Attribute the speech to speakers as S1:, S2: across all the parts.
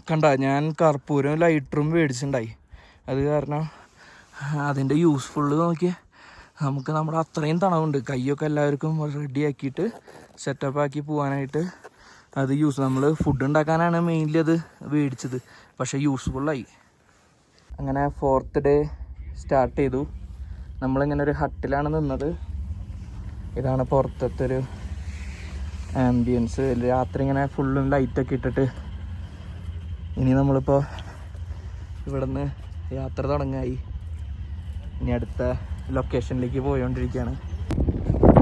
S1: കണ്ട ഞാൻ കർപ്പൂരം ലൈറ്ററും മേടിച്ചിട്ടുണ്ടായി. അത് കാരണം അതിൻ്റെ യൂസ്ഫുള്ള് നോക്കിയാൽ നമുക്ക് നമ്മുടെ അത്രയും തണവുണ്ട്. കൈയൊക്കെ എല്ലാവർക്കും റെഡിയാക്കിയിട്ട് സെറ്റപ്പാക്കി പോകാനായിട്ട് അത് നമ്മൾ ഫുഡ് ഉണ്ടാക്കാനാണ് മെയിൻലി അത് മേടിച്ചത്. പക്ഷേ യൂസ്ഫുള്ളായി. അങ്ങനെ 4th ഡേ സ്റ്റാർട്ട് ചെയ്തു. നമ്മളിങ്ങനെ ഒരു ഹട്ടിലാണ് നിന്നത്. ഇതാണ് പുറത്തത്തെ ഒരു ആംബിയൻസ്. രാത്രി ഇങ്ങനെ ഫുള്ളും ലൈറ്റൊക്കെ ഇട്ടിട്ട് ഇനി നമ്മളിപ്പോൾ ഇവിടെ നിന്ന് യാത്ര തുടങ്ങായി. ഇനി അടുത്ത ലൊക്കേഷനിലേക്ക് പോയോണ്ടിരിക്കുകയാണ്.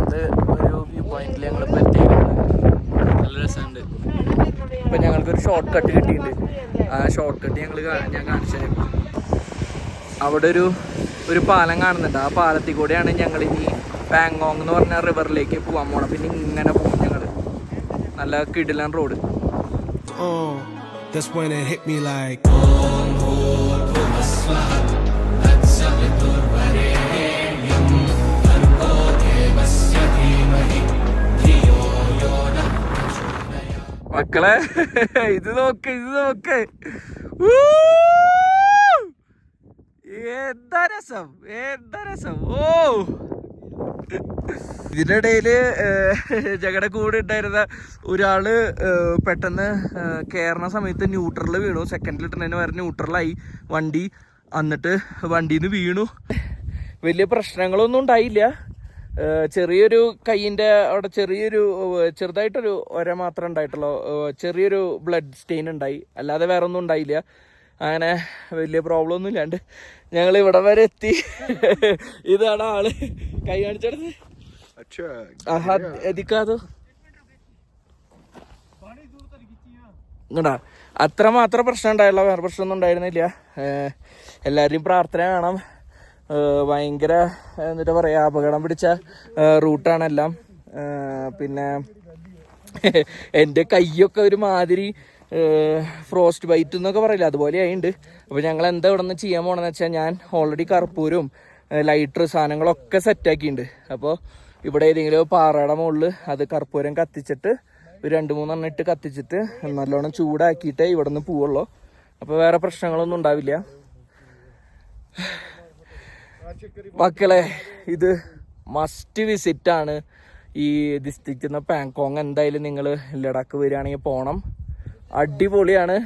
S1: അത് ഒരു വ്യൂ പോയിന്റിൽ ഞങ്ങളിപ്പോൾ എത്തിയിട്ടുണ്ട്. നല്ല രസമുണ്ട്. ഇപ്പം ഞങ്ങൾക്കൊരു ഷോർട്ട് കട്ട് കിട്ടിയിട്ടുണ്ട്. ആ ഷോർട്ട് കട്ട് ഞാൻ കാണിച്ചു തരാം. അവിടെ ഒരു പാലം കാണുന്നുണ്ട്. ആ പാലത്തിൽ കൂടെയാണ് ഞങ്ങൾ ഇനി പാങ്കോങ് എന്ന് പറഞ്ഞ റിവറിലേക്ക് പോകാൻ പോകണം. പിന്നെ ഇങ്ങനെ പോകും ഞങ്ങൾ. നല്ല കിടിലൻ road.
S2: That's when it hit me like
S1: മക്കളെ ഇത് നോക്ക് എന്താ രസം. ഓ ഇതിനിടയില് ഞങ്ങളുടെ കൂടെ ഉണ്ടായിരുന്ന ഒരാള് പെട്ടെന്ന് കയറുന്ന സമയത്ത് ന്യൂട്രലിൽ വീണു. സെക്കൻഡിൽ ഇട്ടുന്നതിന് വരെ ന്യൂട്രലായി വണ്ടി. എന്നിട്ട് വണ്ടിയിൽ നിന്ന് വീണു. വലിയ പ്രശ്നങ്ങളൊന്നും ഉണ്ടായില്ല. ചെറിയൊരു കൈയിൻ്റെ അവിടെ ചെറുതായിട്ടൊരു ഒര മാത്രമേ ഉണ്ടായിട്ടുള്ളൂ. ചെറിയൊരു ബ്ലഡ് സ്റ്റെയിൻ ഉണ്ടായി. അല്ലാതെ വേറെ ഒന്നും ഉണ്ടായില്ല. അങ്ങനെ വലിയ പ്രോബ്ലം ഒന്നും ഇല്ലാണ്ട് ഞങ്ങൾ ഇവിടെ വരെ എത്തി. ഇതാണ് ആള് കൈ കാണിച്ചെടുത്ത്. ഇങ്ങടാ അത്രമാത്രം പ്രശ്നം ഉണ്ടായില്ല. വേറെ പ്രശ്നമൊന്നും ഉണ്ടായിരുന്നില്ല. എല്ലാവരുടെയും പ്രാർത്ഥന വേണം. ഭയങ്കര എന്നിട്ട് പറയാ അപകടം പിടിച്ച റൂട്ടാണെല്ലാം. പിന്നെ എൻ്റെ കൈയൊക്കെ ഒരു മാതിരി ഫ്രോസ്റ്റ് ബൈറ്റ് എന്നൊക്കെ പറയില്ല, അതുപോലെ ആയിട്ടുണ്ട്. അപ്പോൾ ഞങ്ങൾ എന്താ ഇവിടെ നിന്ന് ചെയ്യാൻ പോകണമെന്ന് വെച്ചാൽ, ഞാൻ ഓൾറെഡി കർപ്പൂരവും ലൈറ്റർ സാധനങ്ങളൊക്കെ സെറ്റാക്കിയിട്ടുണ്ട്. അപ്പോൾ ഇവിടെ ഏതെങ്കിലും പാറയുടെ മുകളിൽ അത് കർപ്പൂരം കത്തിച്ചിട്ട് 2-3 എണ്ണം ഇട്ട് കത്തിച്ചിട്ട് നല്ലോണം ചൂടാക്കിയിട്ടേ ഇവിടെ നിന്ന് പോവുള്ളൂ. അപ്പോൾ വേറെ പ്രശ്നങ്ങളൊന്നും ഉണ്ടാവില്ല. മക്കളെ ഇത് മസ്റ്റ് വിസിറ്റാണ്. ഈ ഡിസ്ട്രിക്റ്റിൽ നിന്ന് പാങ്കോങ് എന്തായാലും നിങ്ങൾ ലഡാക്ക് വരികയാണെങ്കിൽ പോകണം. അടിപൊളിയാണ്.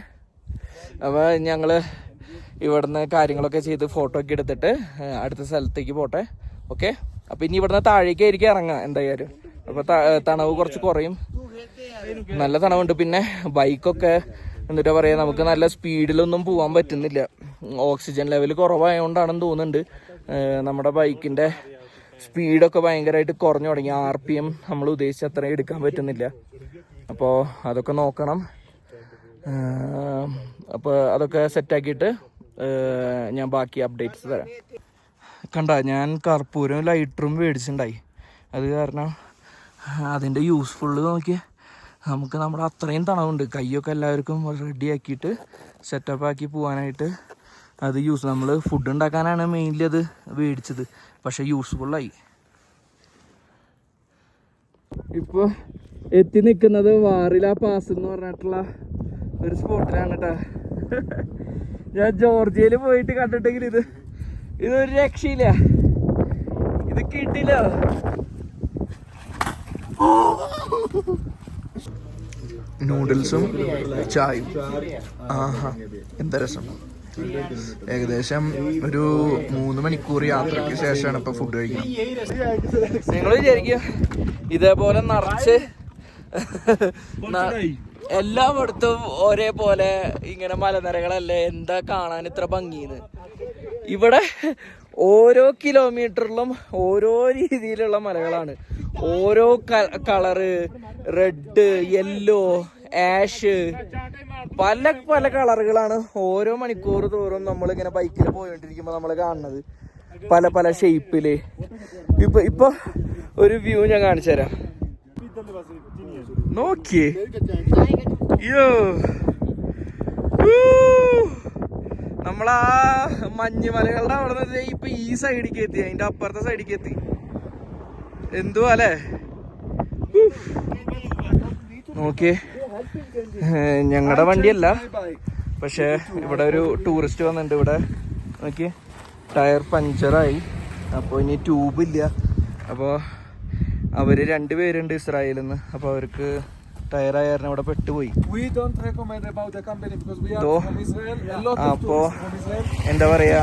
S1: അപ്പോൾ ഞങ്ങൾ ഇവിടുന്ന് കാര്യങ്ങളൊക്കെ ചെയ്ത് ഫോട്ടോ ഒക്കെ എടുത്തിട്ട് അടുത്ത സ്ഥലത്തേക്ക് പോട്ടെ. ഓക്കെ, അപ്പോൾ ഇനി ഇവിടുന്ന് താഴേക്കായിരിക്കും ഇറങ്ങാം എന്തായാലും. അപ്പോൾ തണവ് കുറച്ച് കുറയും. നല്ല തണവുണ്ട്. പിന്നെ ബൈക്കൊക്കെ എന്നിട്ടാ പറയുക, നമുക്ക് നല്ല സ്പീഡിലൊന്നും പോകാൻ പറ്റുന്നില്ല. ഓക്സിജൻ ലെവൽ കുറവായതുകൊണ്ടാണെന്ന് തോന്നുന്നുണ്ട്. നമ്മുടെ ബൈക്കിൻ്റെ സ്പീഡൊക്കെ ഭയങ്കരമായിട്ട് കുറഞ്ഞു തുടങ്ങി. RPM നമ്മൾ ഉദ്ദേശിച്ച അത്രയും എടുക്കാൻ പറ്റുന്നില്ല. അപ്പോൾ അതൊക്കെ നോക്കണം. അപ്പോൾ അതൊക്കെ സെറ്റാക്കിയിട്ട് ഞാൻ ബാക്കി അപ്ഡേറ്റ്സ് തരാം. കണ്ട ഞാൻ കർപ്പൂരം ലൈറ്ററും മേടിച്ചിട്ടുണ്ടായി. അത് കാരണം അതിൻ്റെ യൂസ്ഫുള്ള് നോക്കിയാൽ നമുക്ക് നമ്മുടെ അത്രയും തണവുണ്ട്. കൈയൊക്കെ എല്ലാവർക്കും റെഡിയാക്കിയിട്ട് സെറ്റപ്പാക്കി പോകാനായിട്ട് അത് നമ്മൾ ഫുഡ് ഉണ്ടാക്കാനാണ് മെയിൻലി അത് മേടിച്ചത്. പക്ഷേ യൂസ്ഫുള്ളായി. ഇപ്പോൾ എത്തി നിൽക്കുന്നത് വാറില പാസ് എന്ന് പറഞ്ഞിട്ടുള്ള ഒരു സ്പോട്ടിലാണ് കേട്ടോ. ഞാൻ ജോർജിയയിൽ പോയിട്ട് കണ്ടിട്ടെങ്കിൽ ഇതൊരു രക്ഷയില്ല. ഇത് കിട്ടില്ല. നൂഡിൽസും ചായയും. ആഹാ, എന്താ രസം. ഏകദേശം ഒരു 3 മണിക്കൂർ യാത്രയ്ക്ക് ശേഷമാണ് ഇപ്പൊ ഫുഡ് കഴിക്കുന്നത്. നിങ്ങൾ വിചാരിക്കുക ഇതേപോലെ നിറച്ച് എല്ലായിടത്തും ഒരേപോലെ ഇങ്ങനെ മലനിരകളല്ലേ, എന്താ കാണാൻ ഇത്ര ഭംഗിന്ന്. ഇവിടെ ഓരോ കിലോമീറ്ററിലും ഓരോ രീതിയിലുള്ള മലകളാണ്. ഓരോ കളറ്, റെഡ്, യെല്ലോ, ആഷ്, പല പല കളറുകളാണ്. ഓരോ മണിക്കൂർ തോറും നമ്മളിങ്ങനെ ബൈക്കിൽ പോയോണ്ടിരിക്കുമ്പോൾ നമ്മൾ കാണുന്നത് പല പല ഷേപ്പില്. ഇപ്പൊ ഒരു വ്യൂ ഞാൻ കാണിച്ചു തരാം. നോക്കിയേ, യോ നമ്മളാ മഞ്ഞുമലകളുടെ അവിടെ നിന്ന് ഇപ്പൊ ഈ സൈഡിലേക്ക് എത്തി, അതിന്റെ അപ്പുറത്തെ സൈഡിലേക്ക് എത്തി. എന്തുവാ അല്ലേ. നോക്കിയേ, ഞങ്ങളുടെ വണ്ടിയല്ല, പക്ഷേ ഇവിടെ ഒരു ടൂറിസ്റ്റ് വന്നിട്ടുണ്ട്. ഇവിടെ നോക്കി ടയർ പഞ്ചറായി. അപ്പോൾ ഇനി ട്യൂബില്ല. അപ്പോൾ അവർ 2 പേരുണ്ട് ഇസ്രായേലിൽ നിന്ന്. അപ്പോൾ അവർക്ക് ടയറായ കാരണം ഇവിടെ പെട്ടുപോയി. അപ്പോൾ എന്താ പറയുക,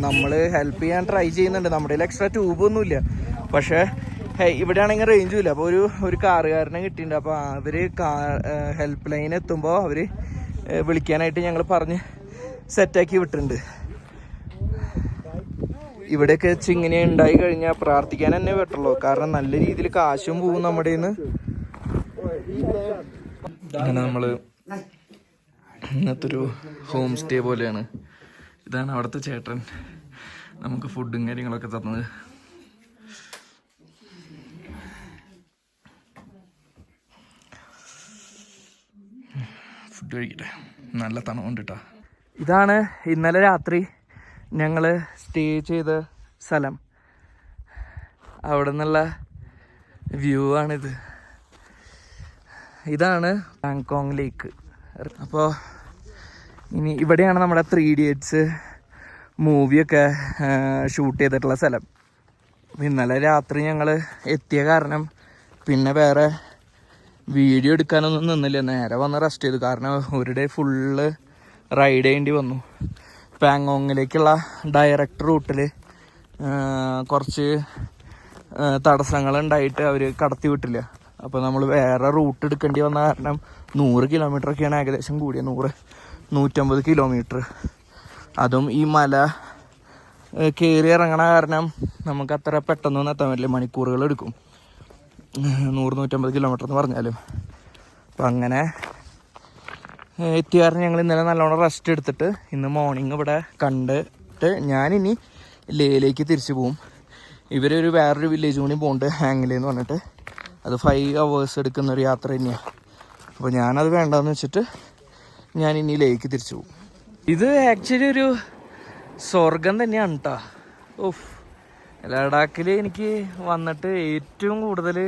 S1: നമ്മൾ ഹെൽപ്പ് ചെയ്യാൻ ട്രൈ ചെയ്യുന്നുണ്ട്. നമ്മുടെ കയ്യിൽ എക്സ്ട്രാ ട്യൂബൊന്നുമില്ല. പക്ഷേ ഇവിടെ ആണെങ്കിൽ റേഞ്ചും ഇല്ല. അപ്പോൾ ഒരു കാറുകാരനെ കിട്ടിയിട്ടുണ്ട്. അപ്പോൾ അവർ ഹെൽപ്പ് ലൈൻ എത്തുമ്പോൾ അവർ വിളിക്കാനായിട്ട് ഞങ്ങൾ പറഞ്ഞ് സെറ്റാക്കി വിട്ടിട്ടുണ്ട്. ഇവിടെയൊക്കെ ഇങ്ങനെ ഉണ്ടായി കഴിഞ്ഞാൽ പ്രാർത്ഥിക്കാൻ തന്നെ പറ്റുള്ളൂ. കാരണം നല്ല രീതിയിൽ കാശും പോവും നമ്മുടെ നിന്ന്. അങ്ങനെ നമ്മൾ ഇന്നത്തെ ഒരു ഹോം സ്റ്റേ പോലെയാണ്. ഇതാണ് അവിടുത്തെ ചേട്ടൻ നമുക്ക് ഫുഡും കാര്യങ്ങളൊക്കെ തന്നത്. ഫുഡ് കഴിക്കട്ടെ, നല്ല തണുണ്ട് കേട്ടോ. ഇതാണ് ഇന്നലെ രാത്രി ഞങ്ങൾ സ്റ്റേ ചെയ്ത സ്ഥലം. അവിടെ നിന്നുള്ള വ്യൂ ആണിത്. ഇതാണ് ബാങ്കോങ് ലേക്ക്. അപ്പോൾ ഇനി ഇവിടെയാണ് നമ്മുടെ 3 Idiots മൂവിയൊക്കെ ഷൂട്ട് ചെയ്തിട്ടുള്ള സ്ഥലം. ഇന്നലെ രാത്രി ഞങ്ങൾ എത്തിയ കാരണം പിന്നെ വേറെ വീഡിയോ എടുക്കാനൊന്നും നിന്നില്ല. നേരെ വന്ന് റെസ്റ്റ് ചെയ്തു. കാരണം ഒരു ഡേ ഫുള്ള് റൈഡ് ചെയ്യേണ്ടി വന്നു. പാങ്കോങ്ങിലേക്കുള്ള ഡയറക്റ്റ് റൂട്ടിൽ കുറച്ച് തടസ്സങ്ങളുണ്ടായിട്ട് അവർ കടത്തി വിട്ടില്ല. അപ്പോൾ നമ്മൾ വേറെ റൂട്ട് എടുക്കേണ്ടി വന്ന കാരണം 100 കിലോമീറ്ററൊക്കെയാണ് ഏകദേശം കൂടിയ. 100-150 കിലോമീറ്റർ. അതും ഈ മല കയറി ഇറങ്ങണ കാരണം നമുക്ക് അത്ര പെട്ടെന്നൊന്നും എത്താൻ പറ്റില്ല. മണിക്കൂറുകൾ എടുക്കും 100-150 കിലോമീറ്റർ എന്ന് പറഞ്ഞാലും. അപ്പം അങ്ങനെ എത്തിയ കാരണം ഞങ്ങൾ ഇന്നലെ നല്ലോണം റെസ്റ്റ് എടുത്തിട്ട് ഇന്ന് മോർണിംഗ് ഇവിടെ കണ്ടിട്ട് ഞാനിനി ലേയിലേക്ക് തിരിച്ചു പോവും. ഇവരൊരു വേറൊരു വില്ലേജ് കൂടി പോകുന്നുണ്ട്, ഹാങ്ലേന്ന് പറഞ്ഞിട്ട്. അത് 5 hours എടുക്കുന്നൊരു യാത്ര തന്നെയാണ്. അപ്പോൾ ഞാനത് വേണ്ടെന്ന് വെച്ചിട്ട് ഞാനിനി ലേക്ക് തിരിച്ചു പോകും. ഇത് ആക്ച്വലി ഒരു സ്വർഗം തന്നെയാണ് കേട്ടോ. ഓഫ്, ലഡാക്കിൽ എനിക്ക് വന്നിട്ട് ഏറ്റവും കൂടുതൽ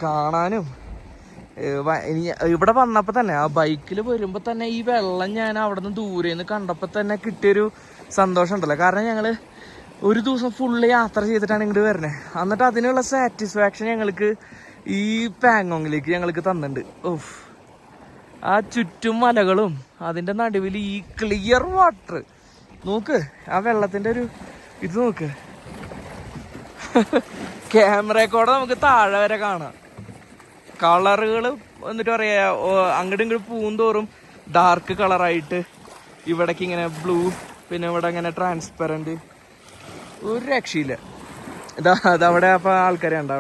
S1: കാണാനും ഇവിടെ വന്നപ്പോൾ തന്നെ ആ ബൈക്കിൽ വരുമ്പോൾ തന്നെ ഈ വെള്ളം ഞാൻ അവിടെ നിന്ന് ദൂരെ നിന്ന് കണ്ടപ്പോൾ തന്നെ കിട്ടിയൊരു സന്തോഷം ഉണ്ടല്ലോ. കാരണം ഞങ്ങൾ ഒരു ദിവസം ഫുള്ള് യാത്ര ചെയ്തിട്ടാണ് ഇങ്ങോട്ട് വരുന്നത്. എന്നിട്ട് അതിനുള്ള സാറ്റിസ്ഫാക്ഷൻ ഞങ്ങൾക്ക് ഈ പാങ്കോങ്ങിലേക്ക് ഞങ്ങൾക്ക് തന്നിട്ടുണ്ട്. ഓഫ്, ആ ചുറ്റും മലകളും അതിൻ്റെ നടുവിൽ ഈ ക്ലിയർ വാട്ടർ നോക്ക്. ആ വെള്ളത്തിൻ്റെ ഒരു ഇത് നോക്ക്. ക്യാമറയിൽ നമുക്ക് താഴെ വരെ കാണാം. കളറുകൾ എന്നിട്ട് പറയാ അങ്ങോട്ടും ഇങ്ങോട്ടും പൂന്തോറും ഡാർക്ക് കളറായിട്ട് ഇവിടേക്ക് ഇങ്ങനെ ബ്ലൂ, പിന്നെ ഇവിടെ ഇങ്ങനെ ട്രാൻസ്പെറൻറ്റ്, ഒരു രക്ഷയില്ല. അതവിടെ അപ്പോൾ ആൾക്കാരെ ഉണ്ട്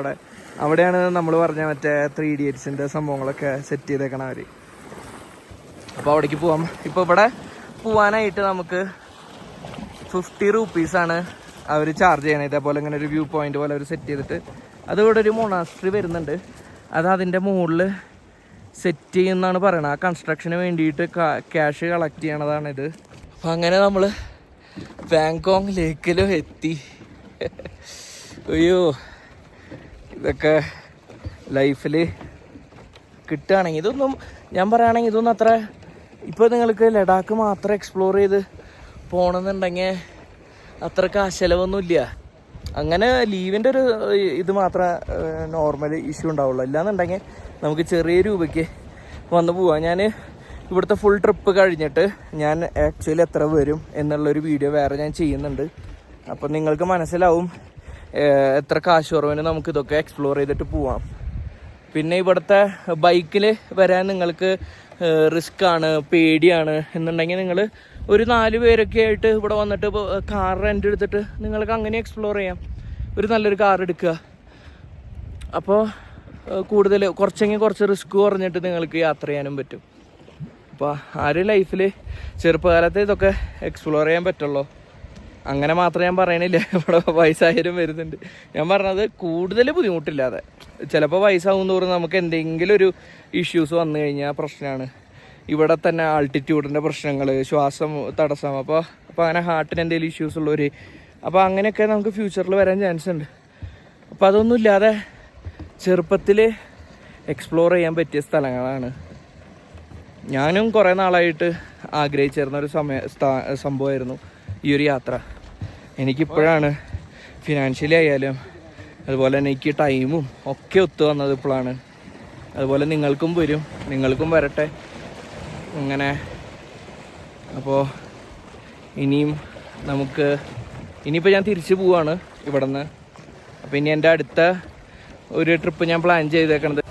S1: അവിടെയാണ് നമ്മൾ പറഞ്ഞ മറ്റേ 3 Idiotsൻ്റെ സംഭവങ്ങളൊക്കെ സെറ്റ് ചെയ്തേക്കണം അവർ. അപ്പോൾ അവിടേക്ക് പോവാം. ഇപ്പോൾ ഇവിടെ പോവാനായിട്ട് നമുക്ക് 50 rupees അവർ ചാർജ് ചെയ്യണം. ഇതേപോലെ ഇങ്ങനെ ഒരു വ്യൂ പോയിന്റ് പോലെ അവർ സെറ്റ് ചെയ്തിട്ട് അതിവിടെ ഒരു മൊണാസ്ട്രി വരുന്നുണ്ട്. അത് അതിൻ്റെ മുകളിൽ സെറ്റ് ചെയ്യുന്നതാണ് പറയണത്. ആ കൺസ്ട്രക്ഷന് വേണ്ടിയിട്ട് ക്യാഷ് കളക്ട് ചെയ്യണതാണിത്. അപ്പം അങ്ങനെ നമ്മൾ ബാങ്കോങ് ലേക്കിലും എത്തി. അയ്യോ, ഇതൊക്കെ ലൈഫിൽ കിട്ടുകയാണെങ്കിൽ ഇതൊന്നും ഞാൻ പറയുകയാണെങ്കിൽ ഇതൊന്നും അത്ര ഇപ്പോൾ നിങ്ങൾക്ക് ലഡാക്ക് മാത്രം എക്സ്പ്ലോർ ചെയ്ത് പോകണമെന്നുണ്ടെങ്കിൽ അത്ര കാശലവൊന്നുമില്ല. അങ്ങനെ ലീവിൻ്റെ ഒരു ഇത് മാത്രമേ നോർമൽ ഇഷ്യൂ ഉണ്ടാവുള്ളൂ. അല്ലാന്നുണ്ടെങ്കിൽ നമുക്ക് ചെറിയ രൂപയ്ക്ക് വന്ന് പോവാം. ഞാൻ ഇവിടുത്തെ ഫുൾ ട്രിപ്പ് കഴിഞ്ഞിട്ട് ഞാൻ ആക്ച്വലി എത്ര വരും എന്നുള്ളൊരു വീഡിയോ വേറെ ഞാൻ ചെയ്യുന്നുണ്ട്. അപ്പം നിങ്ങൾക്ക് മനസ്സിലാവും എത്ര കാശ് കുറവിന് നമുക്കിതൊക്കെ എക്സ്പ്ലോർ ചെയ്തിട്ട് പോവാം. പിന്നെ ഇവിടുത്തെ ബൈക്കിൽ വരാൻ നിങ്ങൾക്ക് റിസ്ക് ആണ്, പേടിയാണ് എന്നുണ്ടെങ്കിൽ നിങ്ങൾ ഒരു 4 പേരൊക്കെ ആയിട്ട് ഇവിടെ വന്നിട്ട് കാർ റെൻ്റ് എടുത്തിട്ട് നിങ്ങൾക്ക് അങ്ങനെ എക്സ്പ്ലോർ ചെയ്യാം. ഒരു നല്ലൊരു കാർ എടുക്കുക. അപ്പോൾ കൂടുതൽ കുറച്ച് റിസ്ക് കുറഞ്ഞിട്ട് നിങ്ങൾക്ക് യാത്ര ചെയ്യാനും പറ്റും. അപ്പോൾ ആരും ലൈഫിൽ ചെറുപ്പകാലത്ത് ഇതൊക്കെ എക്സ്പ്ലോർ ചെയ്യാൻ പറ്റുള്ളൂ. അങ്ങനെ മാത്രം ഞാൻ പറയണില്ല. ഇവിടെ വയസ്സായാലും വരുന്നുണ്ട്. ഞാൻ പറഞ്ഞത് കൂടുതൽ ബുദ്ധിമുട്ടില്ലാതെ. ചിലപ്പോൾ വയസ്സാകും തോറും നമുക്ക് എന്തെങ്കിലും ഒരു ഇഷ്യൂസ് വന്നു കഴിഞ്ഞാൽ പ്രശ്നമാണ്. ഇവിടെ തന്നെ ആൾട്ടിറ്റ്യൂഡിൻ്റെ പ്രശ്നങ്ങൾ, ശ്വാസം തടസ്സം, അപ്പോൾ അങ്ങനെ ഹാർട്ടിന് എന്തെങ്കിലും ഇഷ്യൂസ് ഉള്ളവർ, അപ്പോൾ അങ്ങനെയൊക്കെ നമുക്ക് ഫ്യൂച്ചറിൽ വരാൻ ചാൻസ് ഉണ്ട്. അപ്പോൾ അതൊന്നും ഇല്ലാതെ ചെറുപ്പത്തിൽ എക്സ്പ്ലോർ ചെയ്യാൻ പറ്റിയ സ്ഥലങ്ങളാണ് ഞാനും കുറേ നാളായിട്ട് ആഗ്രഹിച്ചിരുന്ന ഒരു സംഭവമായിരുന്നു ഈ ഒരു യാത്ര. എനിക്കിപ്പോഴാണ് ഫിനാൻഷ്യലി ആയാലും അതുപോലെ തന്നെ എനിക്ക് ടൈമും ഒക്കെ ഒത്തു വന്നത് ഇപ്പോഴാണ്. അതുപോലെ നിങ്ങൾക്കും വരും, നിങ്ങൾക്കും വരട്ടെ അങ്ങനെ. അപ്പോൾ ഇനിയിപ്പോൾ ഞാൻ തിരിച്ചു പോവാണ് ഇവിടെ നിന്ന്. അപ്പോൾ ഇനി എൻ്റെ അടുത്ത ഒരു ട്രിപ്പ് ഞാൻ പ്ലാൻ ചെയ്തേക്കണത്